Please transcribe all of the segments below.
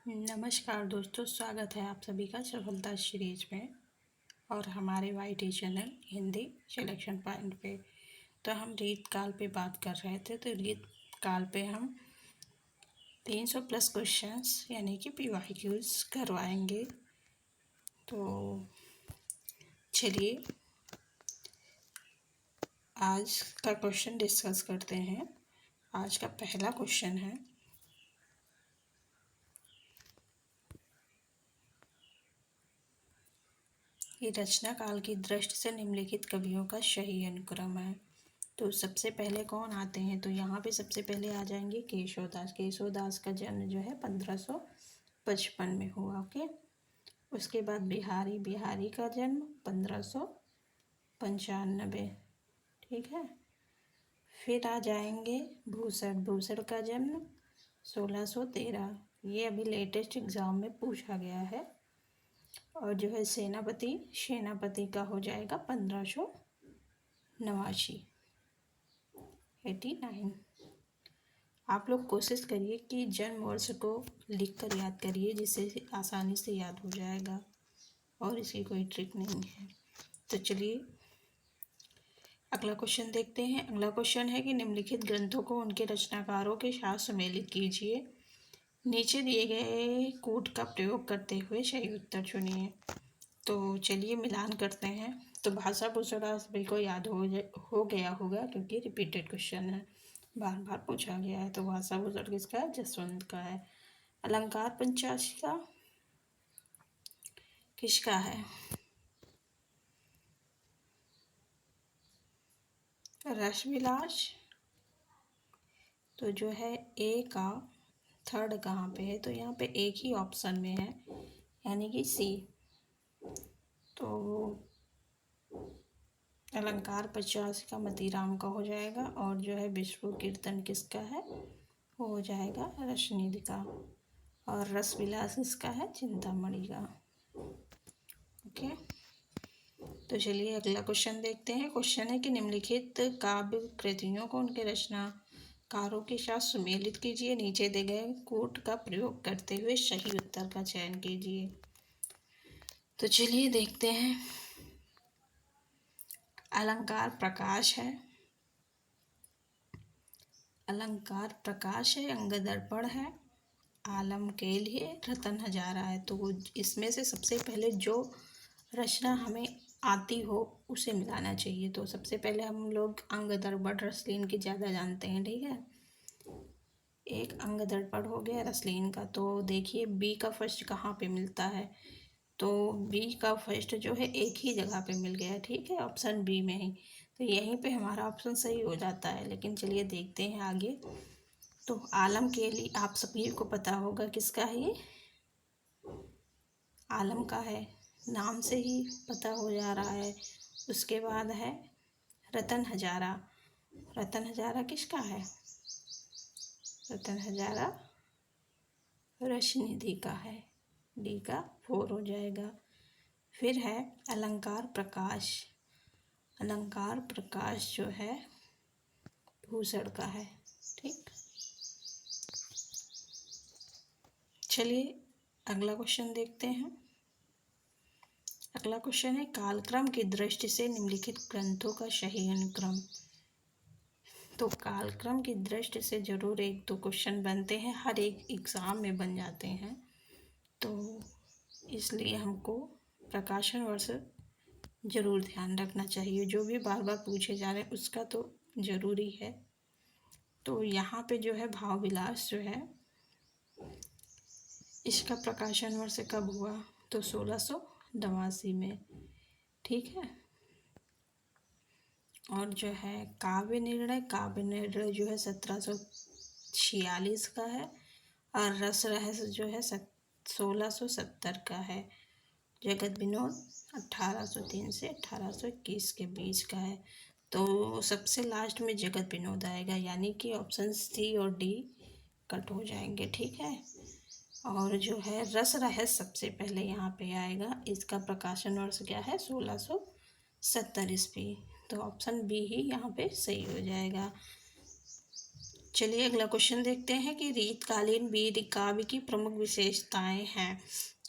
नमस्कार दोस्तों, स्वागत है आप सभी का सफलता सीरीज में और हमारे YT channel Hindi selection point पे। तो हम रीत काल पे बात कर रहे थे। तो रीत काल पे हम 300 प्लस क्वेश्चंस यानी कि PYQs करवाएंगे। तो चलिए आज का क्वेश्चन डिस्कस करते हैं। आज का पहला क्वेश्चन है, ये रचना काल की दृष्टि से निम्नलिखित कवियों का सही अनुक्रम है। तो सबसे पहले कौन आते हैं? तो यहाँ पे सबसे पहले आ जाएंगे केशवदास। केशवदास का जन्म जो है 1555 में हुआ। ओके। उसके बाद बिहारी। बिहारी का जन्म 1595। ठीक है। फिर आ जाएंगे भूषण। भूषण का जन्म 1613। ये अभी लेटेस्ट एग्जाम में पूछा गया है। और जो है सेनापति, सेनापति का हो जाएगा 1589, 89। आप लोग कोशिश करिए कि जन्म वर्ष को लिख कर याद करिए, जिससे आसानी से याद हो जाएगा और इसकी कोई ट्रिक नहीं है। तो चलिए अगला क्वेश्चन देखते हैं। अगला क्वेश्चन है कि निम्नलिखित ग्रंथों को उनके रचनाकारों के साथ सम्मिलित कीजिए। नीचे दिए गए कूट का प्रयोग करते हुए सही उत्तर चुनिए। तो चलिए मिलान करते हैं। तो भाषा भूषण सभी को याद हो गया होगा, क्योंकि रिपीटेड क्वेश्चन है, बार बार पूछा गया है। तो भाषा भूषण किसका है? जसवंत का है। अलंकार पंचाशिका किसका है? रसविलास। तो जो है ए का थर्ड कहाँ पे है? तो यहाँ पे एक ही ऑप्शन में है, यानी कि सी। तो अलंकार 50 का मतीराम का हो जाएगा। और जो है विश्व कीर्तन किसका है? वो हो जाएगा रश्निधि का। और रसविलास किसका है? चिंतामणि का। ओके। तो चलिए अगला क्वेश्चन देखते हैं। क्वेश्चन है कि निम्नलिखित काव्य कृतियों को उनके रचनाकारों के साथ सुमेलित कीजिए। नीचे दिए गए कूट का प्रयोग करते हुए सही उत्तर का चयन कीजिए। तो चलिए देखते हैं। अलंकार प्रकाश है, अलंकार प्रकाश है, अंगदर्पण है, आलम के लिए रतन हजारा है। तो इसमें से सबसे पहले जो रचना हमें आती हो उसे मिलाना चाहिए। तो सबसे पहले हम लोग अंगदर्पण रसलीन की ज़्यादा जानते हैं। ठीक है, एक अंगदर्पण हो गया रसलीन का। तो देखिए बी का फर्स्ट कहाँ पे मिलता है? तो बी का फर्स्ट जो है एक ही जगह पे मिल गया। ठीक है, ऑप्शन बी में ही। तो यहीं पे हमारा ऑप्शन सही हो जाता है। लेकिन चलिए देखते हैं आगे। तो आलम के लिए आप सभी को पता होगा किसका है ये? आलम का है, नाम से ही पता हो जा रहा है। उसके बाद है रतन हजारा। रतन हजारा किसका है? रतन हजारा रश्निधि का है। डी का 4 हो जाएगा। फिर है अलंकार प्रकाश। अलंकार प्रकाश जो है भूषण का है। ठीक, चलिए अगला क्वेश्चन देखते हैं। अगला क्वेश्चन है कालक्रम की दृष्टि से निम्नलिखित ग्रंथों का सही अनुक्रम। तो कालक्रम की दृष्टि से जरूर एक दो क्वेश्चन बनते हैं, हर एक एग्ज़ाम में बन जाते हैं। तो इसलिए हमको प्रकाशन वर्ष ज़रूर ध्यान रखना चाहिए। जो भी बार बार पूछे जा रहे हैं उसका तो ज़रूरी है। तो यहाँ पे जो है भाव विलास जो है, इसका प्रकाशन वर्ष कब हुआ? तो 1689 में। ठीक है। और जो है काव्य निर्णय, काव्य निर्णय जो है 1746 का है। और रस रहस्य जो है 1670 का है। जगत विनोद 1803 से 1821 के बीच का है। तो सबसे लास्ट में जगत विनोद आएगा, यानी कि ऑप्शन सी और डी कट हो जाएंगे। ठीक है। और जो है रस रहस्य सबसे पहले यहाँ पे आएगा। इसका प्रकाशन वर्ष क्या है? 1670 ईस्वी। तो ऑप्शन बी ही यहाँ पे सही हो जाएगा। चलिए अगला क्वेश्चन देखते हैं कि रीतकालीन वीर काव्य की प्रमुख विशेषताएं हैं।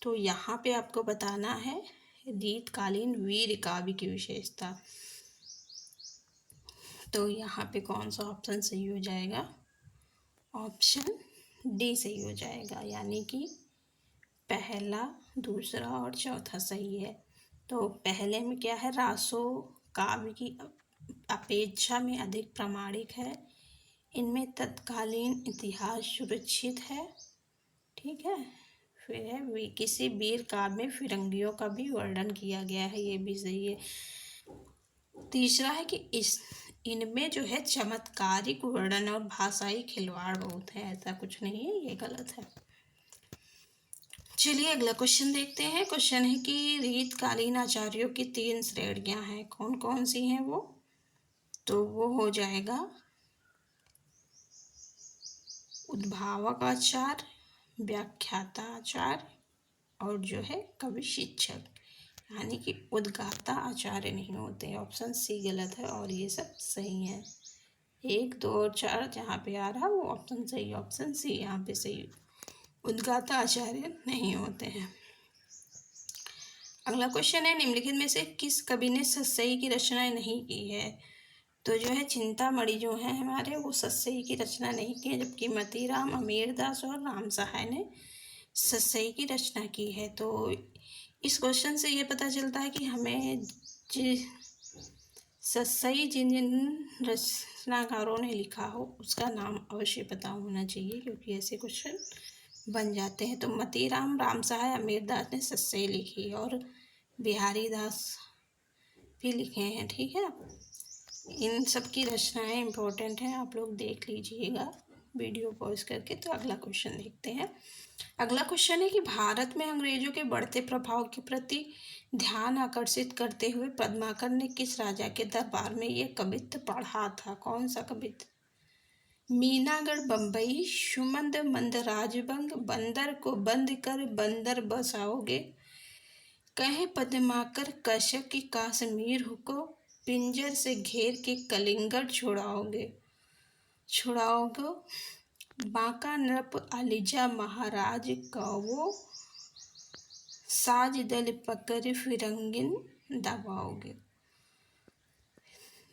तो यहाँ पे आपको बताना है रीतकालीन वीर काव्य की विशेषता। तो यहाँ पे कौन सा ऑप्शन सही हो जाएगा? ऑप्शन डी सही हो जाएगा, यानी कि पहला, दूसरा और चौथा सही है। तो पहले में क्या है? रासो काव्य की अपेक्षा में अधिक प्रामाणिक है, इनमें तत्कालीन इतिहास सुरक्षित है, ठीक है। फिर है किसी वीर काव्य में फिरंगियों का भी वर्णन किया गया है, ये भी सही है। तीसरा है कि इनमें जो है चमत्कारिक वर्णन और भाषाई खिलवाड़ बहुत है, ऐसा कुछ नहीं है, ये गलत है। चलिए अगला क्वेश्चन देखते हैं। क्वेश्चन है कि रीतकालीन आचार्यों की 3 श्रेणियां हैं, कौन कौन सी हैं वो? तो वो हो जाएगा उद्भावक आचार्य, व्याख्याता आचार्य और जो है कवि शिक्षक, यानी कि उद्गाता आचार्य नहीं होते। ऑप्शन सी गलत है और ये सब सही है। 1, 2 और 4 जहाँ पे आ रहा वो ऑप्शन सही, ऑप्शन सी यहाँ पे सही, उद्गाता आचार्य नहीं होते हैं। अगला क्वेश्चन है निम्नलिखित में से किस कवि ने सतसई की रचना नहीं की है? तो जो है चिंतामणि जो है हमारे, वो सतसई की रचना नहीं की है, जबकि मतीराम, अमीरदास और राम सहाय ने सतसई की रचना की है। तो इस क्वेश्चन से ये पता चलता है कि हमें सतसई जिन जिन रचनाकारों ने लिखा हो उसका नाम अवश्य पता होना चाहिए, क्योंकि ऐसे क्वेश्चन बन जाते हैं। तो मतीराम, राम सहाय, अमीरदास ने सतसई लिखी और बिहारी दास भी लिखे हैं, ठीक है। इन सब की रचनाएं इम्पोर्टेंट हैं, आप लोग देख लीजिएगा वीडियो पॉज करके। तो अगला क्वेश्चन देखते हैं। अगला क्वेश्चन है कि भारत में अंग्रेजों के बढ़ते प्रभाव के प्रति ध्यान आकर्षित करते हुए पद्माकर ने किस राजा के दरबार में ये कवित्त पढ़ा था? कौन सा कवित्त? मीनागढ़ बम्बई, सुमंद मंद राजबंग, बंदर को बंद कर बंदर बसाओगे, कहे पद्माकर कश्यप की कश्मीर को पिंजर से घेर के कलिंगड़ छुड़ाओगे, बांका नृप अलीजा महाराज कहो, साज दल पकड़ फिरंगिन दबाओगे,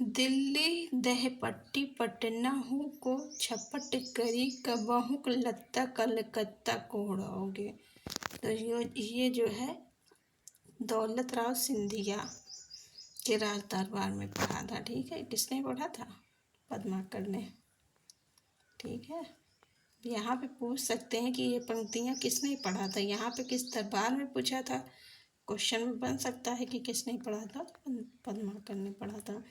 दिल्ली दह पट्टी पटना हूँ को छपट करी कबहुक लत्ता कलकत्ता को उड़ाओगे। तो ये जो है दौलत राव सिंधिया के राज दरबार में पढ़ा था, ठीक है। किसने पढ़ा था? पद्माकर ने, ठीक है। यहाँ पे पूछ सकते हैं कि ये पंक्तियाँ किसने पढ़ा था, यहाँ पे किस दरबार में पूछा था, क्वेश्चन में बन सकता है कि किसने पढ़ा था, पद्माकर ने पढ़ा था।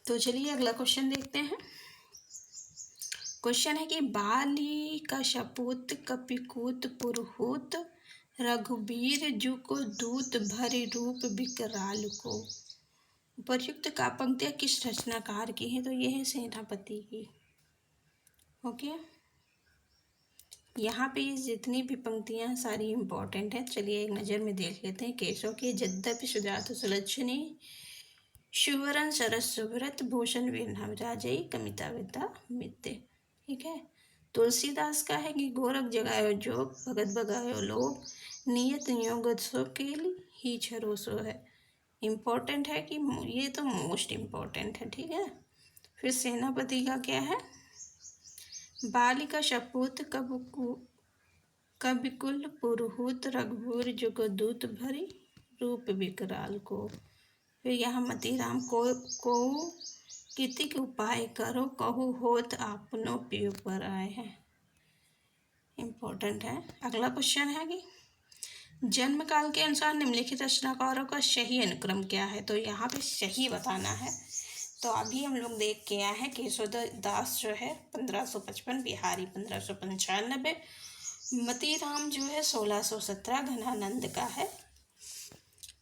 तो चलिए अगला क्वेश्चन देखते हैं। क्वेश्चन है कि बाली का शपूत कपिकूत पुरहूत, रघुबीर जु को दूत भरी रूप विकराल को। उपर्युक्त का पंक्तियाँ किस रचनाकार की हैं? तो ये है सेनापति की, ओके। यहाँ पे ये जितनी भी पंक्तियाँ सारी इम्पोर्टेंट हैं। चलिए एक नज़र में देख लेते हैं। केशव के यद्यपि सुजात सुलक्षणी, शिवरन सरस सुव्रत, भूषण वीर नवराजई, कमिता विद्या मित्य, ठीक है। तुलसीदास का है कि गोरख जगायो जोग, भगत भगायो लोग, नियत नियोग सो केल ही छरो सो है। इम्पोर्टेंट है कि ये तो मोस्ट इम्पोर्टेंट है, ठीक है। फिर सेनापति का क्या है? बालिका शपूत कबिकुल पुरहूत, रघुवीर जुगदूत भरी रूप विकराल को। फिर यहाँ मतीराम को कितिक उपाय करो, कहू होत आपनो पियो पर आए हैं, इम्पोर्टेंट है। अगला क्वेश्चन है कि जन्म काल के अनुसार निम्नलिखित रचनाकारों का सही अनुक्रम क्या है? तो यहाँ पे सही बताना है। तो अभी हम लोग देख के आए हैं केशव दास जो है 1555, बिहारी 1595, मतीराम जो है 1617, घनानंद का है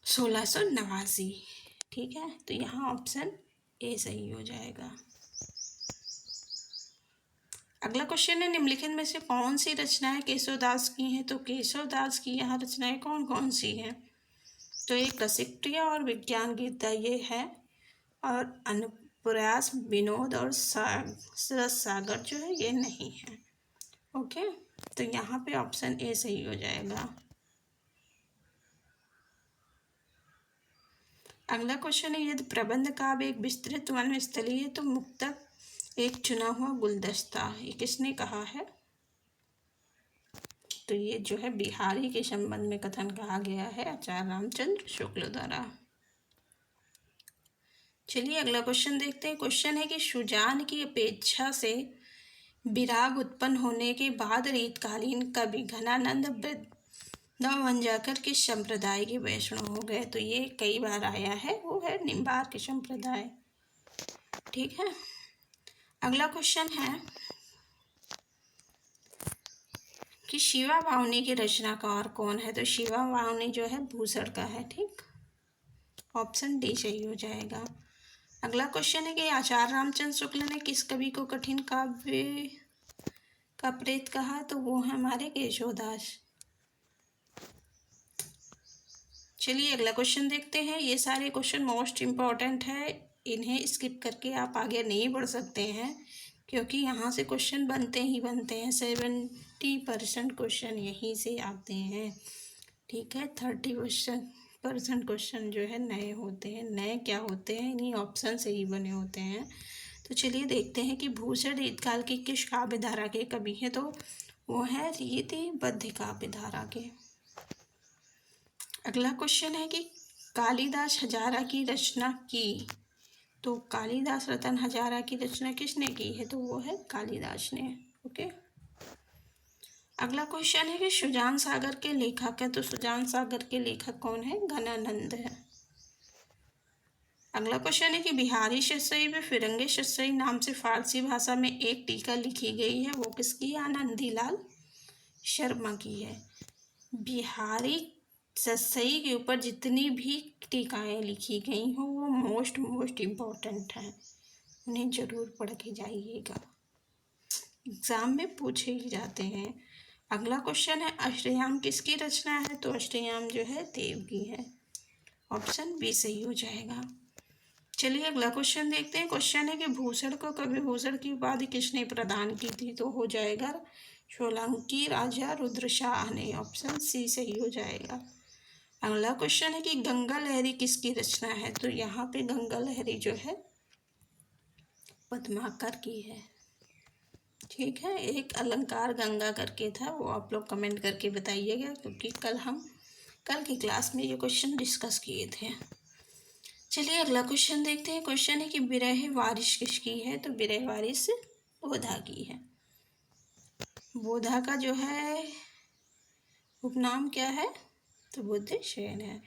1689, ठीक है। तो यहाँ ऑप्शन ए सही हो जाएगा। अगला क्वेश्चन है निम्नलिखित में से कौन सी रचनाएं केशवदास की हैं? तो केशवदास की यहाँ रचनाएं कौन कौन सी हैं? तो एक रसिक प्रिया और विज्ञान गीता ये है, और प्रयास, विनोद और रस सागर जो है ये नहीं है। ओके, तो यहाँ पे ऑप्शन ए सही हो जाएगा। अगला क्वेश्चन है, यदि प्रबंध काव्य एक विस्तृत वनस्थली है तो मुक्तक एक चुना हुआ गुलदस्ता, ये किसने कहा है? तो ये जो है बिहारी के संबंध में कथन कहा गया है आचार्य रामचंद्र शुक्ल द्वारा। चलिए अगला क्वेश्चन देखते हैं। क्वेश्चन है कि सुजान की अपेक्षा से विराग उत्पन्न होने के बाद रीतकालीन कवि घनानंद वृंदावन जाकर किस संप्रदाय के वैष्णव हो गए? तो ये कई बार आया है, वो है निम्बार के संप्रदाय। ठीक है, अगला क्वेश्चन है कि शिवा वाहुनी के रचनाकार कौन है? तो शिवा वाहुनी जो है भूषण का है। ठीक, ऑप्शन डी सही हो जाएगा। अगला क्वेश्चन है कि आचार्य रामचंद्र शुक्ल ने किस कवि को कठिन काव्य का प्रेत कहा? तो वो है हमारे केशवदास। चलिए अगला क्वेश्चन देखते हैं। ये सारे क्वेश्चन मोस्ट इम्पॉर्टेंट है, इन्हें स्किप करके आप आगे नहीं बढ़ सकते हैं, क्योंकि यहाँ से क्वेश्चन बनते ही बनते हैं। 70% क्वेश्चन यहीं से आते हैं। ठीक है, 30% क्वेश्चन जो है नए होते हैं। नए क्या होते हैं? इन्हीं ऑप्शन से ही बने होते हैं। तो चलिए देखते हैं कि भूषण रीतकाल की किस काव्य धारा के कवि हैं? तो वो है रीतिबद्ध काव्य धारा के। अगला क्वेश्चन है कि कालिदास हजारा की रचना की, तो कालिदास रतन हजारा की रचना किसने की है? तो वो है कालिदास ने। ओके, अगला क्वेश्चन है कि सुजान सागर के लेखक है, तो सुजान सागर के लेखक कौन है? घनानंद है। अगला क्वेश्चन है कि बिहारी शस्यई व फिरंगी शस्यई नाम से फारसी भाषा में एक टीका लिखी गई है, वो किसकी? आनंदीलाल शर्मा की है। बिहारी शस्यई के ऊपर जितनी भी टीकाएँ लिखी गई हों वो मोस्ट इम्पॉर्टेंट हैं, उन्हें ज़रूर पढ़ के जाइएगा, एग्ज़ाम में पूछे ही जाते हैं। अगला क्वेश्चन है अष्टयाम किसकी रचना है? तो अष्टयाम जो है देव की है। ऑप्शन बी सही हो जाएगा। चलिए अगला क्वेश्चन देखते हैं। क्वेश्चन है कि भूषण को कवि भूषण की उपाधि किसने प्रदान की थी? तो हो जाएगा सोलंकी राजा रुद्रशाह ने। ऑप्शन सी सही हो जाएगा। अगला क्वेश्चन है कि गंगा लहरी किसकी रचना है? तो यहाँ पे गंगा लहरी जो है पद्माकर की है। ठीक है, एक अलंकार गंगा करके था, वो आप लोग कमेंट करके बताइएगा, क्योंकि कल की क्लास में ये क्वेश्चन डिस्कस किए थे। चलिए अगला क्वेश्चन देखते हैं। क्वेश्चन है कि बिरह वारिस किसकी है? तो बिरह वारिस बोधा की है। बोधा का जो है उपनाम क्या है? तो बुद्ध शयन है।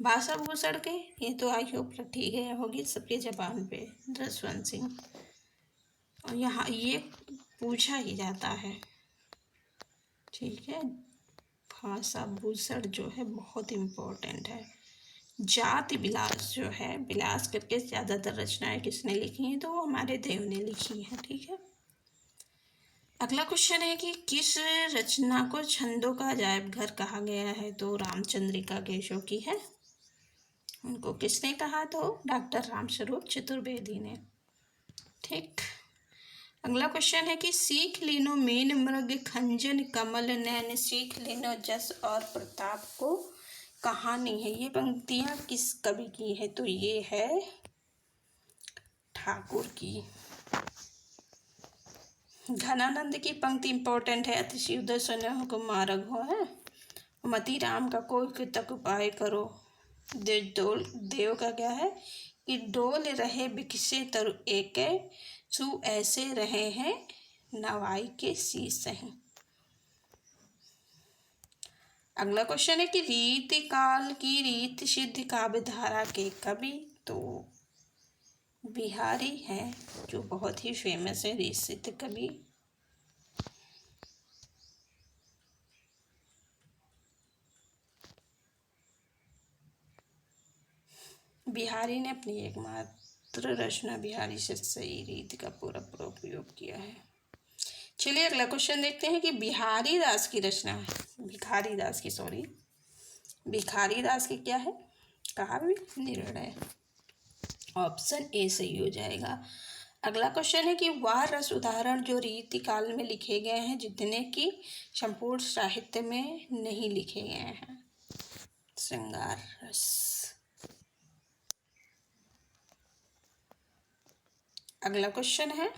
भाषा भूषण के, ये तो आई होप ठीक है होगी सबके जबान पे, जसवंत सिंह। और यहाँ ये पूछा ही जाता है। ठीक है, भाषा भूषण जो है बहुत इम्पोर्टेंट है। जाति विलास जो है, विलास करके ज़्यादातर रचनाएं किसने लिखी हैं? तो वो हमारे देव ने लिखी हैं। ठीक है, अगला क्वेश्चन है कि किस रचना को छंदों का अजायब घर कहा गया है? तो रामचंद्रिका केशव की है। उनको किसने कहा? तो डॉक्टर रामस्वरूप चतुर्वेदी ने। ठीक, अगला क्वेश्चन है कि सीख लीनो मीन मृग खंजन कमल नैन सीख लीनो जस और प्रताप को कहानी है। ये पंक्तियाँ किस कवि की है? तो ये है ठाकुर की। घनानंद की पंक्ति इंपॉर्टेंट है, अतिशीघ्र सुनो को मार्ग हो है, मती राम का कोई तक उपाय करो। देव का क्या है कि डोल रहे बिकसे तरु एक सु ऐसे रहे हैं नवाई के शीश हैं। अगला क्वेश्चन है कि रीति काल की रीति सिद्ध काव्य धारा के कवि? तो बिहारी हैं जो बहुत ही फेमस है रीति सिद्ध कवि। बिहारी ने अपनी एकमात्र रचना बिहारी से सही रीति का पूरा उपयोग किया है। चलिए अगला क्वेश्चन देखते हैं कि भिखारी दास की रचना है, भिखारी दास की क्या है? काव्य निर्णय। ऑप्शन ए सही हो जाएगा। अगला क्वेश्चन है कि वह रस उदाहरण जो रीतिकाल में लिखे गए हैं जितने कि संपूर्ण साहित्य में नहीं लिखे गए हैं। श्रृंगार रस। अगला क्वेश्चन है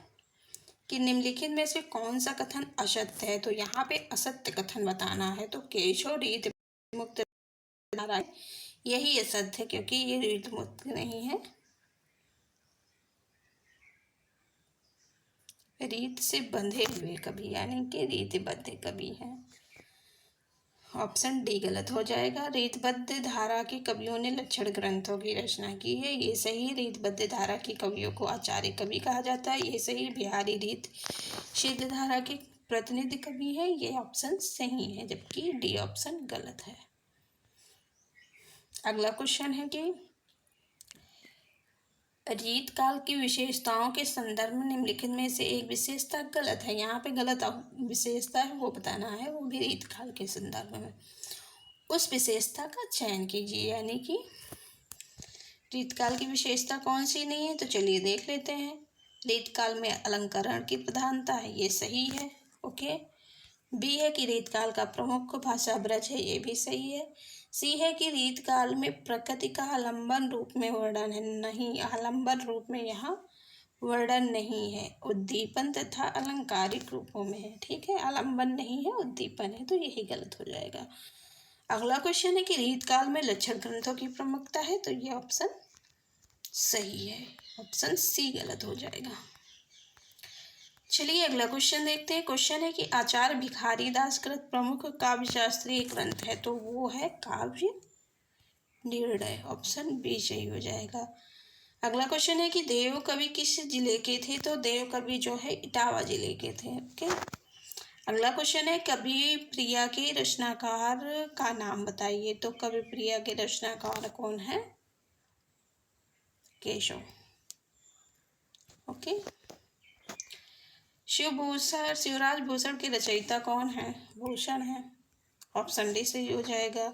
कि निम्नलिखित में से कौन सा कथन असत्य है। तो यहाँ पे असत्य कथन बताना है। तो केशव रीत मुक्त धारा, यही असत्य है क्योंकि ये रीत मुक्त नहीं है, रीत से बंधे हुए कवि, यानी कि रीतिबद्ध कवि हैं। ऑप्शन डी गलत हो जाएगा। रीतबद्ध धारा के कवियों ने लक्षण ग्रंथों की रचना की है, ये सही। रीतबद्ध धारा के कवियों को आचार्य कवि कहा जाता है, ये सही। बिहारी रीत सिद्ध धारा के प्रतिनिधि कवि है, ये ऑप्शन सही है, जबकि डी ऑप्शन गलत है। अगला क्वेश्चन है कि रीत काल की विशेषताओं के संदर्भ में निम्नलिखित में से एक विशेषता गलत है। यहाँ पे गलत विशेषता है वो बताना है, वो भी रीत काल के संदर्भ में। उस विशेषता का चयन कीजिए, यानी कि रीत काल की विशेषता कौन सी नहीं है। तो चलिए देख लेते हैं। रीत काल में अलंकरण की प्रधानता है, ये सही है। ओके। बी है कि रीत काल का प्रमुख भाषा ब्रज है, ये भी सही है। सी है कि रीत काल में प्रकृति का आलंबन रूप में वर्णन है, नहीं, आलंबन रूप में यहाँ वर्णन नहीं है, उद्दीपन तथा अलंकारिक रूपों में है। ठीक है, आलंबन नहीं है, उद्दीपन है, तो यही गलत हो जाएगा। अगला क्वेश्चन है कि रीत काल में लक्षण ग्रंथों की प्रमुखता है, तो ये ऑप्शन सही है, ऑप्शन सी गलत हो जाएगा। चलिए अगला क्वेश्चन देखते हैं। क्वेश्चन है कि आचार्य भिखारी दास कृत प्रमुख काव्य शास्त्रीय ग्रंथ है, तो वो है काव्य निर्णय, ऑप्शन बी सही हो जाएगा। अगला क्वेश्चन है कि देव कवि किस जिले के थे। तो देव कवि जो है इटावा जिले के थे। ओके। अगला क्वेश्चन है कवि प्रिया के रचनाकार का नाम बताइए। तो कवि प्रिया के रचनाकार कौन है? केशव। ओके। शिवराज भूषण के रचयिता कौन है? भूषण है, ऑप्शन डी सही हो जाएगा।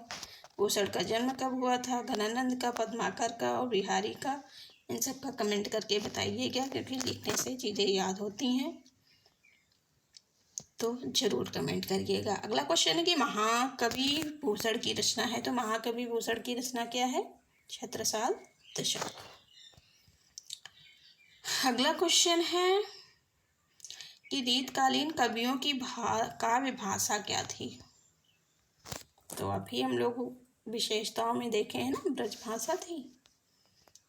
भूषण का जन्म कब हुआ था? घनानंद का, पद्माकर का और बिहारी का। इन सब का कमेंट करके बताइएगा, क्योंकि लिखने से चीज़ें याद होती हैं, तो जरूर कमेंट करिएगा। अगला क्वेश्चन है कि महाकवि भूषण की रचना है। तो महाकवि भूषण की रचना क्या है? छत्रसाल दशक। अगला क्वेश्चन है कि रीतकालीन कवियों की काव्य भाषा क्या थी। तो अभी हम लोग विशेषताओं में देखे हैं ना, ब्रज भाषा थी,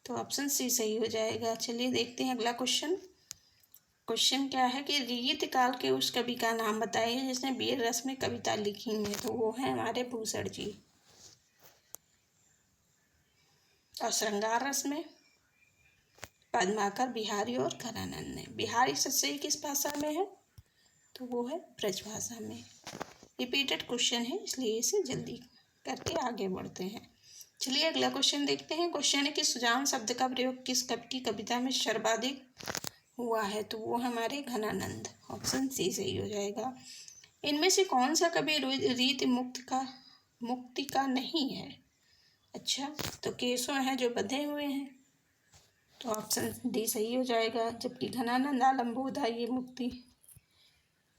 तो ऑप्शन सी सही हो जाएगा। चलिए देखते हैं अगला क्वेश्चन। क्वेश्चन क्या है कि रीत काल के उस कवि का नाम बताइए जिसने वीर रस में कविता लिखी है। तो वो है हमारे भूषण जी। और श्रृंगार रस में पद्माकर, बिहारी और घनानंद ने। बिहारी सच्चाई किस भाषा में है? तो वो है ब्रज भाषा में। रिपीटेड क्वेश्चन है, इसलिए इसे जल्दी करके आगे बढ़ते हैं। चलिए अगला क्वेश्चन देखते हैं। क्वेश्चन है कि सुजान शब्द का प्रयोग किस कवि की कविता में सर्वाधिक हुआ है। तो वो हमारे घनानंद, ऑप्शन सी सही हो जाएगा। इनमें से कौन सा कवि रीत मुक्ति का नहीं है? अच्छा, तो केशव है जो बंधे हुए हैं, तो ऑप्शन डी सही हो जाएगा। जबकि घनानंद आलम्बोधा ये मुक्ति,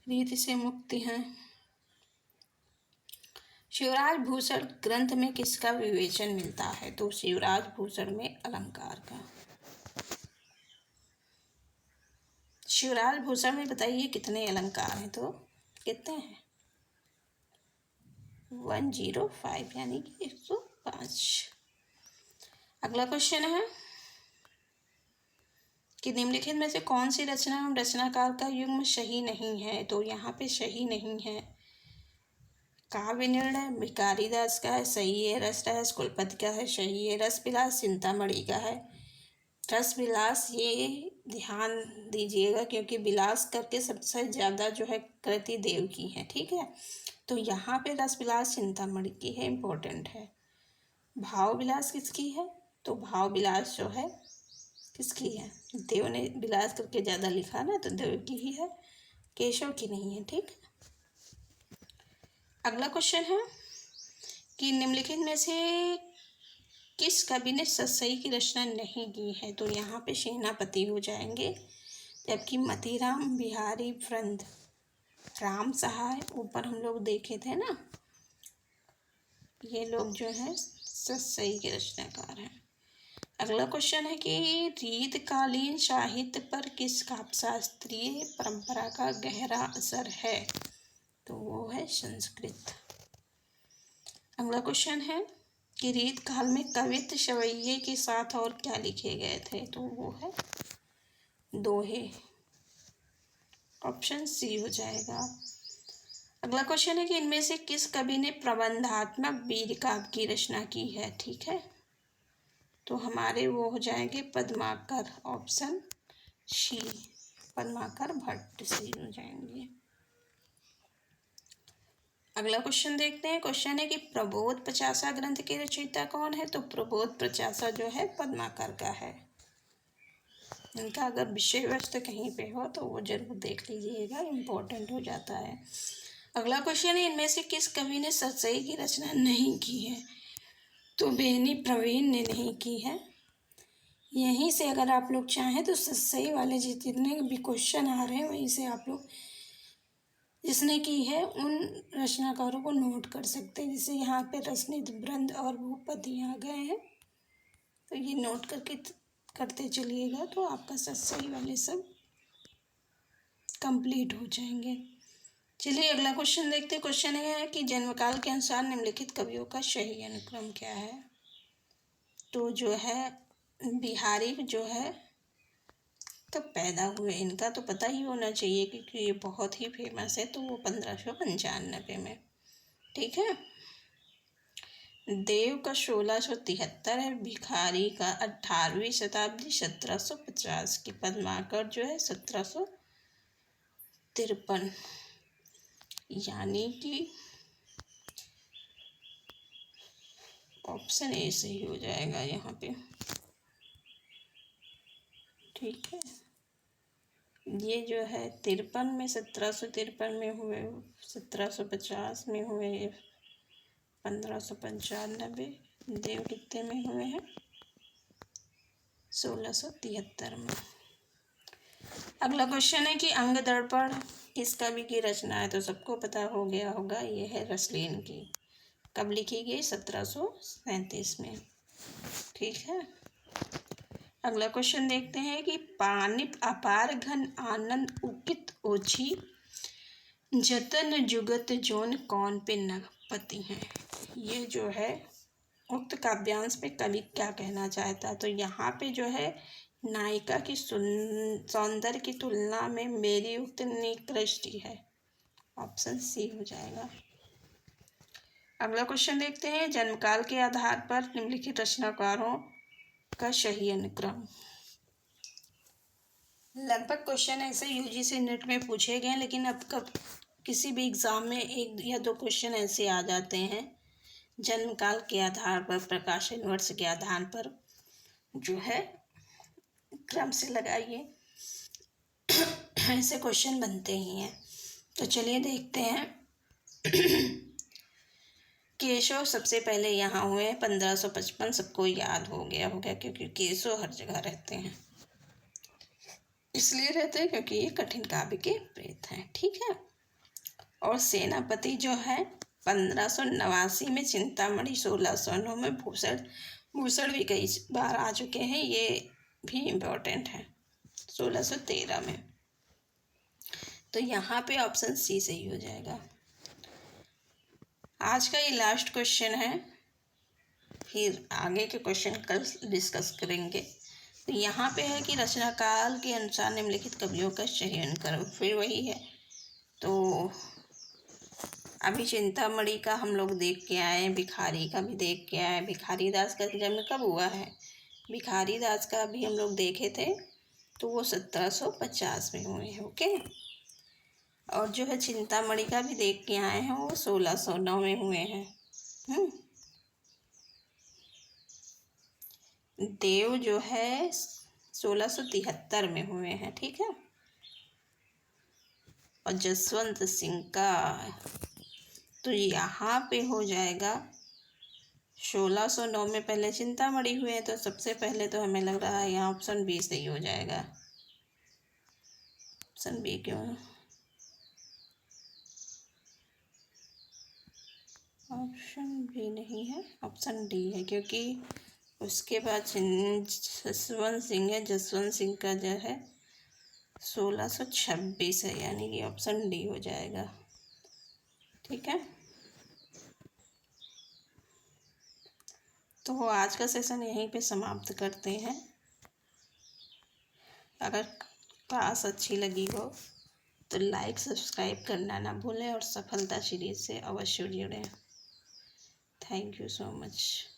रीत से मुक्ति है। शिवराज भूषण ग्रंथ में किसका विवेचन मिलता है? तो शिवराज भूषण में अलंकार का। शिवराज भूषण में बताइए कितने अलंकार हैं? तो कितने हैं? 105, यानी कि 105। अगला क्वेश्चन है कि निम्नलिखित में से कौन सी रचना एवं रचनाकार का युग्म सही नहीं है। तो यहाँ पे सही नहीं है। काव्य निर्णय भिखारी दास का है, सही है। रस रहस कुलपति का है, सही है। रस विलास चिंतामणि का है। रस विलास, ये ध्यान दीजिएगा क्योंकि विलास करके सबसे ज़्यादा जो है कृति देव की है। ठीक है, तो यहाँ पे रस विलास चिंतामणि की है, इम्पोर्टेंट है। भाव विलास किसकी है? तो भाव विलास जो है किसकी है? देव ने विलास करके ज़्यादा लिखा ना, तो देव की ही है, केशव की नहीं है। ठीक। अगला क्वेश्चन है कि निम्नलिखित में से किस कवि ने सतसई की रचना नहीं की है? तो यहाँ पे सेनापति हो जाएंगे, जबकि मतीराम बिहारी वृंद, राम सहाय ऊपर हम लोग देखे थे ना, ये लोग जो है सतसई के रचनाकार हैं। अगला क्वेश्चन है कि रीतकालीन साहित्य पर किस काव्य शास्त्रीय परंपरा का गहरा असर है? तो वो है संस्कृत। अगला क्वेश्चन है कि रीत काल में कवित्व सवैये के साथ और क्या लिखे गए थे? तो वो है दोहे। ऑप्शन सी हो जाएगा। अगला क्वेश्चन है कि इनमें से किस कवि ने प्रबंधात्मक वीर काव्य की रचना की है? ठीक है, तो हमारे वो हो जाएंगे पद्माकर। ऑप्शन सी, पद्माकर भट्ट सही हो जाएंगे। अगला क्वेश्चन देखते हैं। क्वेश्चन है कि प्रबोध पचासा ग्रंथ के रचयिता कौन है? तो प्रबोध पचासा जो है पद्माकर का है। इनका अगर विषय वस्तु कहीं पे हो तो वो जरूर देख लीजिएगा, इम्पोर्टेंट हो जाता है। अगला क्वेश्चन है इनमें से किस कवि ने सतसई की रचना नहीं की है? तो बेनी प्रवीण ने नहीं की है। यहीं से अगर आप लोग चाहें तो सतसई वाले जितने भी क्वेश्चन आ रहे हैं वहीं से आप लोग जिसने की है उन रचनाकारों को नोट कर सकते हैं। जैसे यहाँ पे रसनिध, वृंद और भूपति आ गए हैं, तो ये नोट करके करते चलिएगा तो आपका सतसई वाले सब कंप्लीट हो जाएंगे। चलिए अगला क्वेश्चन देखते हैं। क्वेश्चन यह है कि जन्मकाल के अनुसार निम्नलिखित कवियों का सही अनुक्रम क्या है? तो जो है बिहारी जो है कब पैदा हुए, इनका तो पता ही होना चाहिए क्योंकि ये बहुत ही फेमस है। तो वो 1595 में। ठीक है। देव का 1673 है, भिखारी का 18वीं शताब्दी 1750 की, पद्माकर जो है 1753, यानी कि ऑप्शन ए सही हो जाएगा यहाँ पे। ठीक है, ये जो है 53 में, 1753 में हुए, 1750 में हुए, 1595, देव कितने में हुए हैं? 1673 में। अगला क्वेश्चन है कि अंग दर्पण किस कवि की रचना है? तो सबको पता हो गया होगा, ये है रसलीन की। कब लिखी गई? 1737 में। ठीक है। अगला क्वेश्चन देखते हैं कि पानिप अपार घन आनंद उकित ओछी जतन जुगत जोन कौन पे नगपति हैं। ये जो है उक्त काव्यांश पे कवि क्या कहना चाहता है? तो यहाँ पे जो है नायिका की सौंदर्य की तुलना में मेरी उक्त निकृष्टि है। ऑप्शन सी हो जाएगा। अगला क्वेश्चन देखते हैं। जन्मकाल के आधार पर निम्नलिखित रचनाकारों का सही अनुक्रम। लगभग क्वेश्चन ऐसे यूजीसी नेट में पूछे गए, लेकिन अब कब किसी भी एग्ज़ाम में एक या दो क्वेश्चन ऐसे आ जाते हैं जन्मकाल के आधार पर, प्रकाशन वर्ष के आधार पर जो है क्रम से लगाइए, ऐसे क्वेश्चन बनते ही हैं। तो चलिए देखते हैं। केशव सबसे पहले यहाँ हुए 1555, सबको याद हो गया होगा क्योंकि केशव हर जगह रहते हैं, इसलिए रहते हैं क्योंकि ये कठिन काव्य के प्रेत हैं। ठीक है। और सेनापति जो है 1589 में, चिंतामणि 1609 में, भूषण भी कई बार आ चुके हैं, ये भी इम्पोर्टेंट है, 1613 में। तो यहाँ पे ऑप्शन सी सही हो जाएगा। आज का ये लास्ट क्वेश्चन है, फिर आगे के क्वेश्चन कल डिस्कस करेंगे। तो यहाँ पे है कि रचनाकाल के अनुसार निम्नलिखित कवियों का सही अनुक्रम, फिर वही है। तो अभी चिंतामणि का हम लोग देख के आए, भिखारी का भी देख के आए। भिखारी दास का जन्म कब हुआ है? भिखारी दास का भी हम लोग देखे थे, तो वो 1750 में हुए हैं। ओके। और जो है चिंतामणि का भी देख के आए हैं, वो 1609 में हुए हैं। देव जो है 1673 में हुए हैं। ठीक है। और जसवंत सिंह का तो यहाँ पे हो जाएगा 1609 में पहले चिंतामणि हुए हैं, तो सबसे पहले तो हमें लग रहा है यहाँ ऑप्शन बी सही हो जाएगा। ऑप्शन बी क्यों? ऑप्शन बी नहीं है, ऑप्शन डी है, क्योंकि उसके बाद जसवंत सिंह है। जसवंत सिंह का जो है 1626 है, यानी कि ऑप्शन डी हो जाएगा। ठीक है, तो आज का सेशन यहीं पे समाप्त करते हैं। अगर क्लास अच्छी लगी हो तो लाइक सब्सक्राइब करना ना भूलें और सफलता सीरीज से अवश्य जुड़ें। Thank you so much.